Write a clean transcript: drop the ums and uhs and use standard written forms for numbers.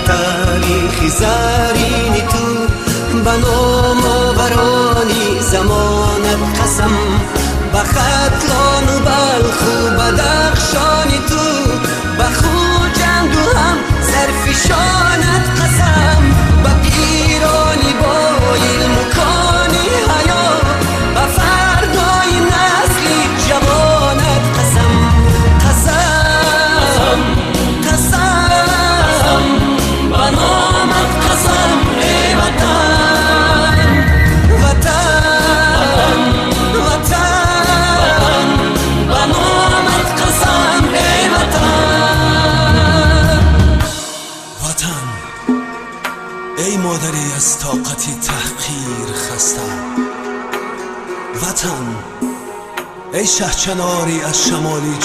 تاریخی زرینی تو به نام آورانی زمانت قسم به ختلان و بلخ و بدخشانی تو به خوجند و هم زرفشانت قسم به پیرانی با علم و کانی حیا به فردای نسلی جوانت قسم قسم قسم به نامت قسم ای وطن وطن وطن به نامت قسم ای وطن وطن ای مادری از طاقتی تحقیر خسته وطن ای شهچناری از شمالی